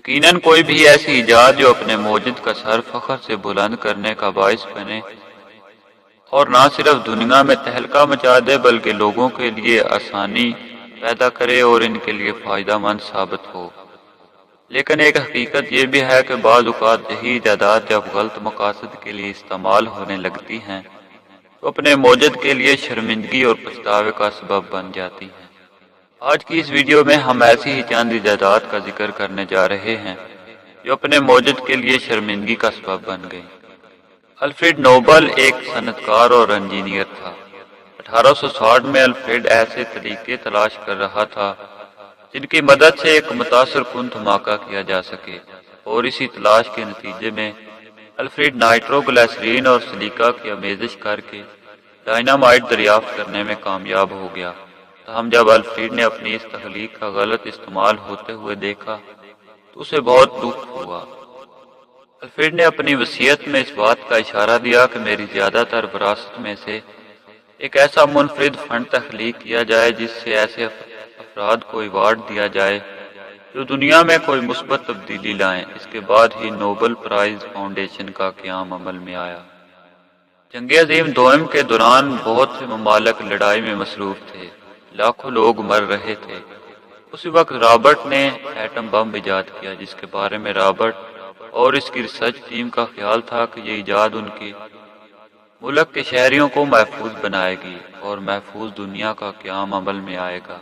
یقیناً کوئی بھی ایسی ایجاد جو اپنے موجد کا سر فخر سے بلند کرنے کا باعث بنے اور نہ صرف دنیا میں تہلکہ مچا دے بلکہ لوگوں کے لیے آسانی پیدا کرے اور ان کے لیے فائدہ مند ثابت ہو۔ لیکن ایک حقیقت یہ بھی ہے کہ بعض اوقات یہی ایجادات جب غلط مقاصد کے لیے استعمال ہونے لگتی ہیں تو اپنے موجد کے لیے شرمندگی اور پچھتاوے کا سبب بن جاتی ہیں۔ آج کی اس ویڈیو میں ہم ایسی ہی چند ایجادات کا ذکر کرنے جا رہے ہیں جو اپنے موجد کے لیے شرمندگی کا سبب بن گئی۔ الفریڈ نوبل ایک صنعت کار اور انجینئر تھا۔ 1860 میں الفریڈ ایسے طریقے تلاش کر رہا تھا جن کی مدد سے ایک متاثر کن دھماکہ کیا جا سکے، اور اسی تلاش کے نتیجے میں الفریڈ نائٹرو گلیسرین اور سلیکا کی آمیزش کر کے ڈائنامائٹ دریافت کرنے میں کامیاب ہو گیا۔ تاہم جب الفریڈ نے اپنی اس تخلیق کا غلط استعمال ہوتے ہوئے دیکھا تو اسے بہت دکھ ہوا۔ الفریڈ نے اپنی وصیت میں اس بات کا اشارہ دیا کہ میری زیادہ تر وراثت میں سے ایک ایسا منفرد فنڈ تخلیق کیا جائے جس سے ایسے افراد کو ایوارڈ دیا جائے جو دنیا میں کوئی مثبت تبدیلی لائیں۔ اس کے بعد ہی نوبل پرائز فاؤنڈیشن کا قیام عمل میں آیا۔ جنگ عظیم دوم کے دوران بہت سے ممالک لڑائی میں مصروف تھے، لاکھوں لوگ مر رہے تھے۔ اسی وقت رابرٹ نے ایٹم بم ایجاد کیا جس کے بارے میں رابرٹ اور اس کی ریسرچ ٹیم کا خیال تھا کہ یہ ایجاد ان کے ملک کے شہریوں کو محفوظ بنائے گی اور محفوظ دنیا کا قیام عمل میں آئے گا۔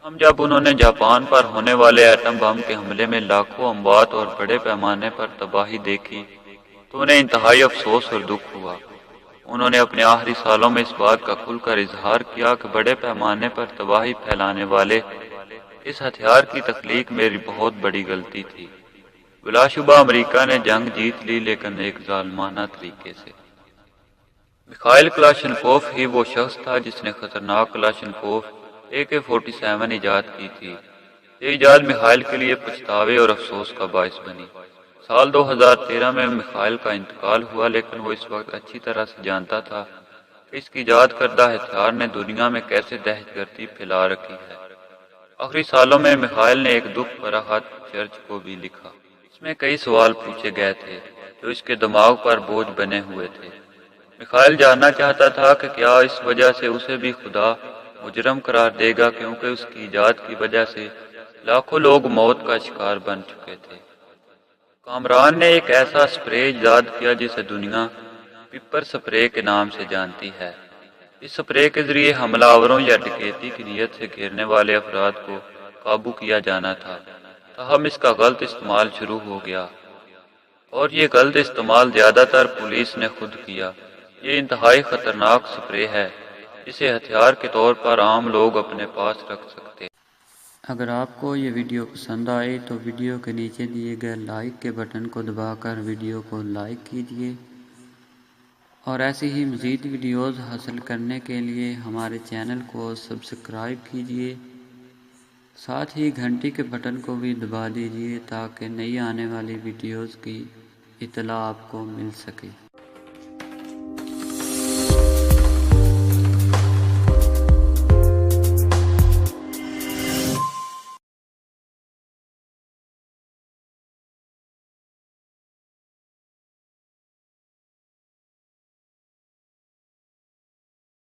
ہم جب انہوں نے جاپان پر ہونے والے ایٹم بم کے حملے میں لاکھوں اموات اور بڑے پیمانے پر تباہی دیکھی تو انہیں انتہائی افسوس اور دکھ ہوا۔ انہوں نے اپنے آخری سالوں میں اس بات کا کھل کر اظہار کیا کہ بڑے پیمانے پر تباہی پھیلانے والے اس ہتھیار کی تخلیق میری بہت بڑی غلطی تھی۔ بلا شبہ امریکہ نے جنگ جیت لی، لیکن ایک ظالمانہ طریقے سے۔ میخائیل کلاشنکوف ہی وہ شخص تھا جس نے خطرناک کلاشنکوف AK-47 ایجاد کی تھی۔ یہ ایجاد میخائیل کے لیے پچھتاوے اور افسوس کا باعث بنی۔ سال 2013 میں میخائیل کا انتقال ہوا، لیکن وہ اس وقت اچھی طرح سے جانتا تھا کہ اس کی ایجاد کردہ ہتھیار نے دنیا میں کیسے دہشت گردی پھیلا رکھی ہے۔ آخری سالوں میں میخائیل نے ایک دکھ بھرا خط چرچ کو بھی لکھا۔ اس میں کئی سوال پوچھے گئے تھے جو اس کے دماغ پر بوجھ بنے ہوئے تھے۔ میخائیل جاننا چاہتا تھا کہ کیا اس وجہ سے اسے بھی خدا مجرم قرار دے گا، کیونکہ اس کی ایجاد کی وجہ سے لاکھوں لوگ موت کا شکار بن چکے تھے۔ کامران نے ایک ایسا سپرے ایجاد کیا جسے دنیا پیپر سپرے کے نام سے جانتی ہے۔ اس سپرے کے ذریعے حملہ آوروں یا ڈکیتی کی نیت سے گھیرنے والے افراد کو قابو کیا جانا تھا، تاہم اس کا غلط استعمال شروع ہو گیا، اور یہ غلط استعمال زیادہ تر پولیس نے خود کیا۔ یہ انتہائی خطرناک سپرے ہے جسے ہتھیار کے طور پر عام لوگ اپنے پاس رکھ سکتے ہیں۔ اگر آپ کو یہ ویڈیو پسند آئی تو ویڈیو کے نیچے دیے گئے لائک کے بٹن کو دبا کر ویڈیو کو لائک کیجیے، اور ایسی ہی مزید ویڈیوز حاصل کرنے کے لیے ہمارے چینل کو سبسکرائب کیجیے، ساتھ ہی گھنٹی کے بٹن کو بھی دبا دیجیے تاکہ نئی آنے والی ویڈیوز کی اطلاع آپ کو مل سکے۔